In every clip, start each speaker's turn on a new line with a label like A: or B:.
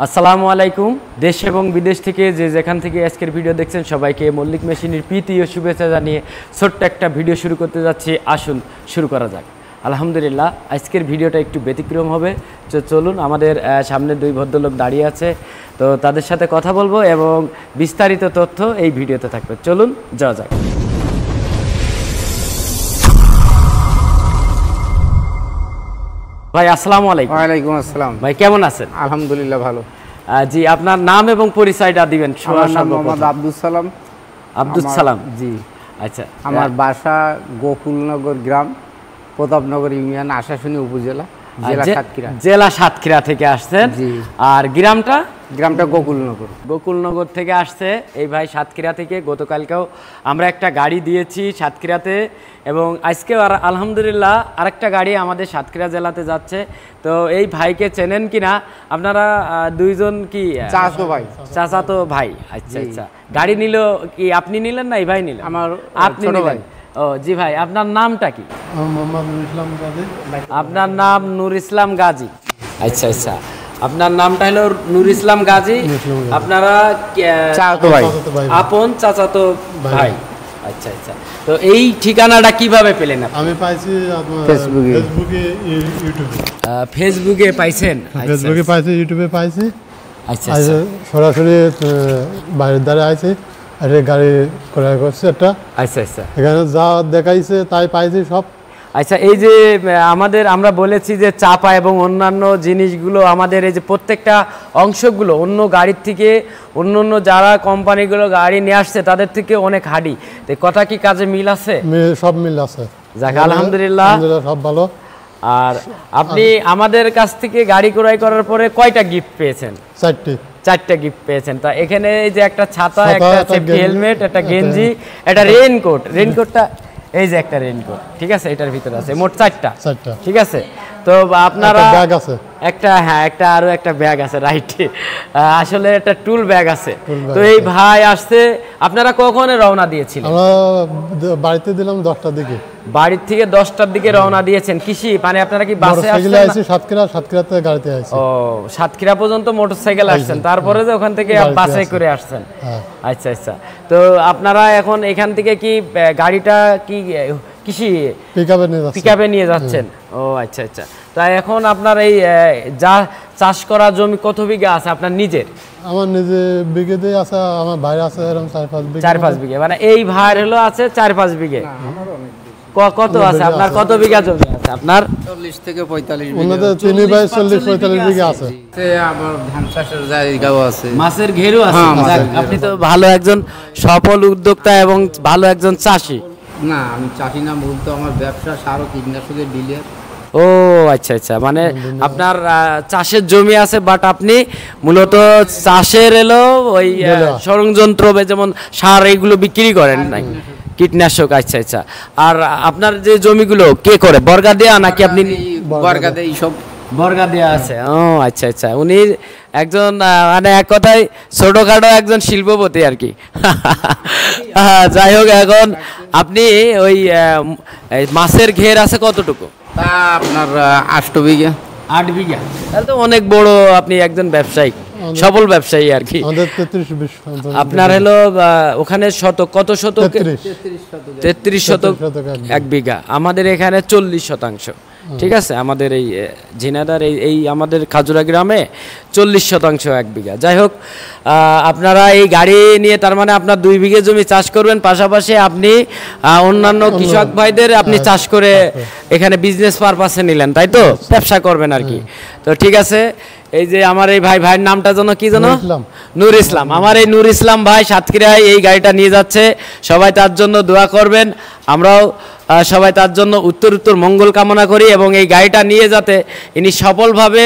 A: আসসালামু আলাইকুম। দেশ এবং বিদেশ থেকে যে যেখান থেকে আজকের ভিডিও দেখছেন সবাইকে মল্লিক মেশিনের প্রীতি ও শুভেচ্ছা জানিয়ে ছোট্ট একটা ভিডিও শুরু করতে যাচ্ছি। আসুন শুরু করা যাক। আলহামদুলিল্লাহ, আজকের ভিডিওটা একটু ব্যতিক্রম হবে। তো চলুন, আমাদের সামনে দুই ভদ্রলোক দাঁড়িয়ে আছে, তো তাদের সাথে কথা বলবো এবং বিস্তারিত তথ্য এই ভিডিওতে থাকবে। চলুন যাওয়া যাক। ভাই আসসালামু আলাইকুম।
B: ওয়ালাইকুম আসসালাম।
A: ভাই কেমন আছেন?
B: আলহামদুলিল্লাহ ভালো।
A: জি, আপনার নাম এবং পরিচয়টা দিবেন।
B: আমার নাম মোহাম্মদ আব্দুল সালাম।
A: আব্দুল সালাম,
B: জি।
A: আচ্ছা,
B: আমার বাসা গোকুলনগর গ্রাম, প্রতাপনগর ইউনিয়ন, আশাশুনি উপজেলা, জেলা সাতক্ষীরা।
A: জেলা সাতক্ষীরা থেকে আসছেন।
B: জি। আর
A: গ্রামটা
B: গোকুলনগর।
A: গোকুলনগর থেকে আসছে এই ভাই সাতক্ষীরা থেকে। গতকালকেও আমরা একটা গাড়ি দিয়েছি সাতক্ষীরাতে এবং আজকেও আলহামদুলিল্লাহ আরেকটা গাড়ি আমাদের সাতক্ষীরা জেলাতে যাচ্ছে। তো এই ভাইকে চেনেন কিনা আপনারা? দুইজন কি
B: চাচাতো ভাই?
A: চাচাতো ভাই। আচ্ছা আচ্ছা। গাড়ি নিল কি আপনি নিলেন না এই ভাই নিলেন? আপনি নিলেন। ও জি ভাই, আপনার নামটা কি? আপনার নাম নূর ইসলাম গাজী। আচ্ছা আচ্ছা, আপনার নামটা হলো নূর ইসলাম গাজী। আপনারা আপন চাচাতো ভাই। আচ্ছা আচ্ছা। তো এই ঠিকানাটা কিভাবে পেলেন?
C: আমি পাইছি
A: ফেসবুকে পাইছেন?
C: ফেসবুকে পাইছি, ইউটিউবে পাইছি।
A: আচ্ছা,
C: সরাসরি বাইরের দ্বারা আইছি, গাড়ি ক্রয় করছে একটা।
A: আচ্ছা আচ্ছা,
C: এখানে যা দেখাইছে তাই পাইছি সব।
A: আচ্ছা, এই যে আমরা বলেছি যে চাপা এবং অন্যান্য জিনিসগুলো আমাদের এই যে প্রত্যেকটা অংশগুলো অন্য গাড়ির থেকে অন্য যারা কোম্পানিগুলো গাড়ি নিয়ে আসছে তাদের থেকে অনেক হাডি। তো কথা কি কাজে মিল আছে?
C: সব মিল আছে।
A: যাক আলহামদুলিল্লাহ,
C: সব ভালো।
A: আর আপনি আমাদের কাছ থেকে গাড়ি ক্রয় করার পরে কয়টা গিফট পেয়েছেন? চারটা গিফট পেয়েছেন। তা এখানে এই যে একটা ছাতা, একটা সেফটি হেলমেট, একটা গেঞ্জি, একটা রেইনকোট। রেইনকোটটা এই যে একটা রেইনকোট, ঠিক আছে, এটার ভিতরে আছে মোট চারটা। ঠিক আছে। তো আপনারা একটা আরো একটা ব্যাগ আছে, রাইট, আসলে একটা টুল ব্যাগ আছে। তো এই ভাই আসছে, আপনারা কখন রওনা দিয়েছিলেন?
C: বাড়িতে দিলাম 10টার দিকে।
A: বাড়ির থেকে 10টার দিকে রওনা দিয়েছেন। কৃষি মানে আপনারা কি বাসে আসছেন?
C: সাতক্ষীরাতে গাড়িতে আসছি।
A: ও, সাতক্ষীরা পর্যন্ত মোটরসাইকেল আসছেন, তারপরে যে ওখান থেকে বাসে করে আসছেন। আচ্ছা আচ্ছা। তো আপনারা এখন এখান থেকে কি গাড়িটা কি কৃষি পিকআপে নিয়ে যাচ্ছেন? ও আচ্ছা আচ্ছা। তাই এখন আপনার এই যা চাষ করা জমি কত বিঘা আছে আপনার নিজের?
C: আমার নিজে বিঘেতে আছে, আমার ভাইয়ের আছে এরকম
A: 4-5 বিঘা। মানে এই ভাইয়ের হলো আছে 4-5 বিঘে। কত আছে আপনার? কত বিঘা জমি আছে আপনার?
B: 40 থেকে 45 বিঘা।
C: ওনাদের 3 ভাই 40-45 বিঘা আছে।
B: আবার ধান চাষের জায়গাও আছে,
A: মাছের ঘেরও আছে। আপনি তো ভালো একজন সফল উদ্যোক্তা এবং ভালো একজন চাষি।
B: না, আমি চাষি না, বলতো আমার ব্যবসা সার ও কীটনাশকের ডিলার।
A: ও আচ্ছা আচ্ছা, মানে আপনার চাষের জমি আছে, বাট আপনি মূলত চাষের এলো ওই সরঞ্জাম যেমন সার এইগুলো বিক্রি করেন নাই, কীটনাশক। আচ্ছা আচ্ছা। আর আপনার যে জমিগুলো কে করে, বর্গা দেয়া নাকি আপনি?
B: বর্গা দেয়া, সব
A: বর্গা দেয়া আছে। ও আচ্ছা আচ্ছা। উনি একজন মানে এক কথায় ছোটখাটো একজন শিল্পপতি আর কি। যাই হোক, এখন আপনি ওই মাছের ঘের আছে কতটুকু?
B: তা আপনার 8 বিঘা।
A: 8 বিঘা, তাহলে তো অনেক বড় আপনি একজন ব্যবসায়ী, সফল ব্যবসায়ী আর কি। আপনার হলো ওখানে শতক কত শতক? 33 শতক 1 বিঘা। আমাদের এখানে 40 শতাংশ। ঠিক আছে, আমাদের এই ঝিনাইদহ এই আমাদের খাজুরা গ্রামে 40 শতাংশ 1 বিঘা। যাই হোক, আপনারা এই গাড়ি নিয়ে তার মানে আপনার 2 বিঘে জমি চাষ করবেন, পাশাপাশি আপনি অন্যান্য কৃষক ভাইদের আপনি চাষ করে এখানে বিজনেস পারপাসে নিলেন, তাই তো? ব্যবসা করবেন আর কি। তো ঠিক আছে, এই যে আমার এই ভাইয়ের নামটা যেন কি যেন? নূর ইসলাম। আমার এই নূর ইসলাম ভাই সাতক্ষীরায় এই গাড়িটা নিয়ে যাচ্ছে। সবাই তার জন্য দোয়া করবেন, আমরাও সবাই তার জন্য উত্তর মঙ্গল কামনা করি এবং এই গাড়িটা নিয়ে যাতে ইনি সফলভাবে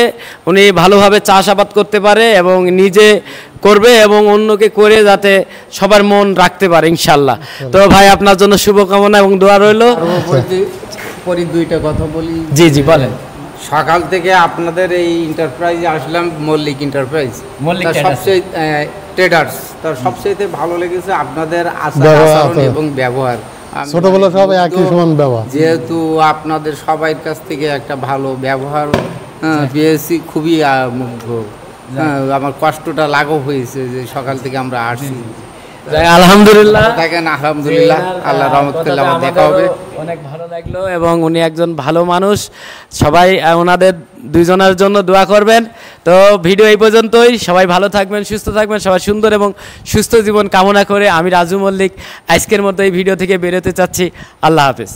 A: উনি ভালোভাবে চাষাবাদ করতে পারে এবং নিজে করবে এবং অন্যকে করে যাতে সবার মন রাখতে পারে ইনশাল্লাহ। তো ভাই আপনার জন্য শুভকামনা এবং দোয়া রইল।
B: দুইটা কথা বলি।
A: জি জি বলেন।
B: সকাল থেকে আপনাদের এই এন্টারপ্রাইজে আসলাম, মল্লিক এন্টারপ্রাইজ, সবচেয়ে ট্রেডার্স। তার সবচেয়ে ভালো লেগেছে আপনাদের আচরণ এবং ব্যবহার।
C: ছোটবেলা সব একই সমান ব্যবহার,
B: যেহেতু আপনাদের সবাই কাছ থেকে একটা ভালো ব্যবহার পেয়েছি, খুবই মুগ্ধ। আমার কষ্টটা লাঘব হয়েছে যে সকাল থেকে আমরা আসছি।
A: আলহামদুলিল্লাহ
B: দেখেন, আলহামদুলিল্লাহ, আল্লাহ রহমত করলে আবার দেখা হবে।
A: অনেক ভালো লাগলো এবং উনি একজন ভালো মানুষ। সবাই ওনাদের দুইজনের জন্য দোয়া করবেন। তো ভিডিও এই পর্যন্তই। সবাই ভালো থাকবেন, সুস্থ থাকবেন, সবাই সুন্দর এবং সুস্থ জীবন কামনা করে আমি রাজু মল্লিক আজকের মতো এই ভিডিও থেকে বেরোতে চাচ্ছি। আল্লাহ হাফেজ।